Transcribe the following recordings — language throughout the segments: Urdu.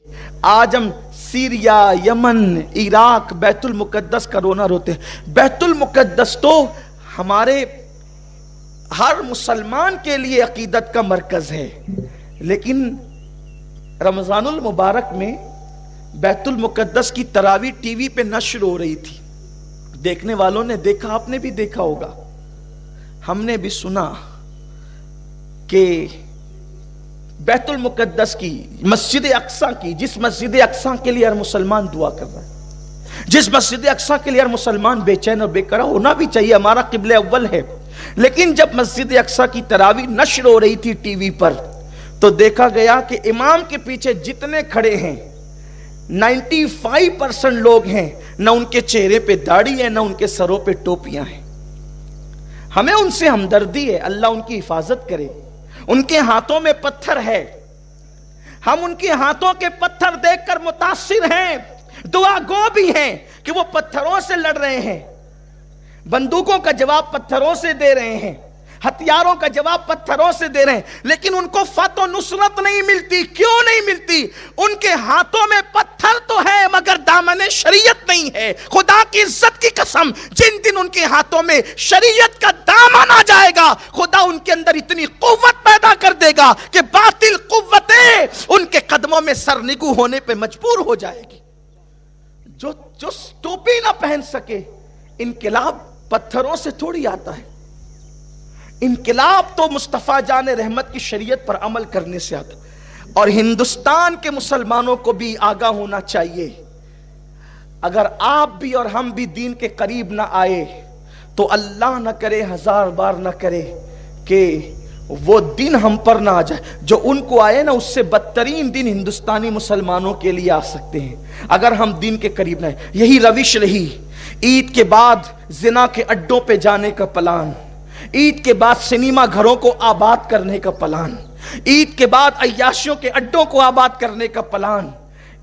آج ہم سیریا، یمن، عراق، بیت المقدس کا رونا روتے ہیں۔ بیت المقدس تو ہمارے ہر مسلمان کے لیے عقیدت کا مرکز ہے، لیکن رمضان المبارک میں بیت المقدس کی تراویح ٹی وی پہ نشر ہو رہی تھی۔ دیکھنے والوں نے دیکھا، آپ نے بھی دیکھا ہوگا، ہم نے بھی سنا کہ بیت المقدس کی، مسجد اقصیٰ کی، جس مسجد اقصیٰ کے لیے ہر مسلمان دعا کر رہا ہے، جس مسجد اقصیٰ کے لیے ہر مسلمان بے چین اور بے قرار ہونا بھی چاہیے، ہمارا قبلہ اول ہے، لیکن جب مسجد اقصیٰ کی تراویح نشر ہو رہی تھی ٹی وی پر، تو دیکھا گیا کہ امام کے پیچھے جتنے کھڑے ہیں 95% لوگ ہیں، نہ ان کے چہرے پہ داڑھی ہے، نہ ان کے سروں پہ ٹوپیاں ہیں۔ ہمیں ان سے ہمدردی ہے، اللہ ان کی حفاظت کرے۔ ان کے ہاتھوں میں پتھر ہے، ہم ان کے ہاتھوں کے پتھر دیکھ کر متاثر ہیں، دعا گو بھی ہیں کہ وہ پتھروں سے لڑ رہے ہیں، بندوقوں کا جواب پتھروں سے دے رہے ہیں، ہتھیاروں کا جواب پتھروں سے دے رہے ہیں، لیکن ان کو فتح و نصرت نہیں ملتی۔ کیوں نہیں ملتی؟ ان کے ہاتھوں میں پتھر تو ہے مگر دامن شریعت نہیں ہے۔ خدا کی عزت کی قسم، جن دن ان کے ہاتھوں میں شریعت کا دامن آ جائے گا، خدا ان کے اندر اتنی قوت پیدا کر دے گا کہ باطل قوتیں ان کے قدموں میں سرنگو ہونے پہ مجبور ہو جائے گی۔ جو ٹوپی نہ پہن سکے، انقلاب پتھروں سے تھوڑی آتا ہے، انقلاب تو مصطفیٰ جان رحمت کی شریعت پر عمل کرنے سے آتا ہے۔ اور ہندوستان کے مسلمانوں کو بھی آگاہ ہونا چاہیے، اگر آپ بھی اور ہم بھی دین کے قریب نہ آئے تو اللہ نہ کرے، ہزار بار نہ کرے کہ وہ دن ہم پر نہ آ جائے جو ان کو آئے نا، اس سے بدترین دن ہندوستانی مسلمانوں کے لیے آ سکتے ہیں اگر ہم دین کے قریب نہ آئے۔ یہی روش رہی، عید کے بعد زنا کے اڈوں پہ جانے کا پلان، عید کے بعد سنیما گھروں کو آباد کرنے کا پلان، عید کے بعد عیاشیوں کے اڈوں کو آباد کرنے کا پلان،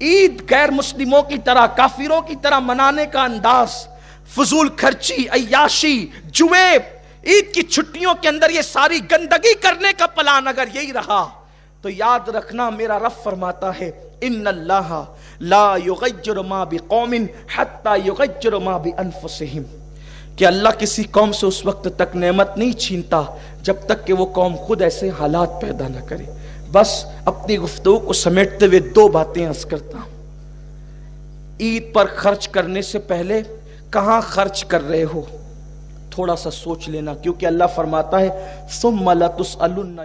عید غیر مسلموں کی طرح، کافروں کی طرح منانے کا انداز، فضول خرچی، عیاشی، جوے، عید کی چھٹیوں کے اندر یہ ساری گندگی کرنے کا پلان اگر یہی رہا تو یاد رکھنا، میرا رب فرماتا ہے ان اللہ لا یغیر ما بقوم حتی یغیر ما بانفسہم، کہ اللہ کسی قوم سے اس وقت تک نعمت نہیں چھینتا جب تک کہ وہ قوم خود ایسے حالات پیدا نہ کرے۔ بس اپنی گفتگو کو سمیٹتے ہوئے دو باتیں عرض کرتا ہوں۔ عید پر خرچ کرنے سے پہلے کہاں خرچ کر رہے ہو، تھوڑا سا سوچ لینا، کیونکہ اللہ فرماتا ہے ثم لتسألن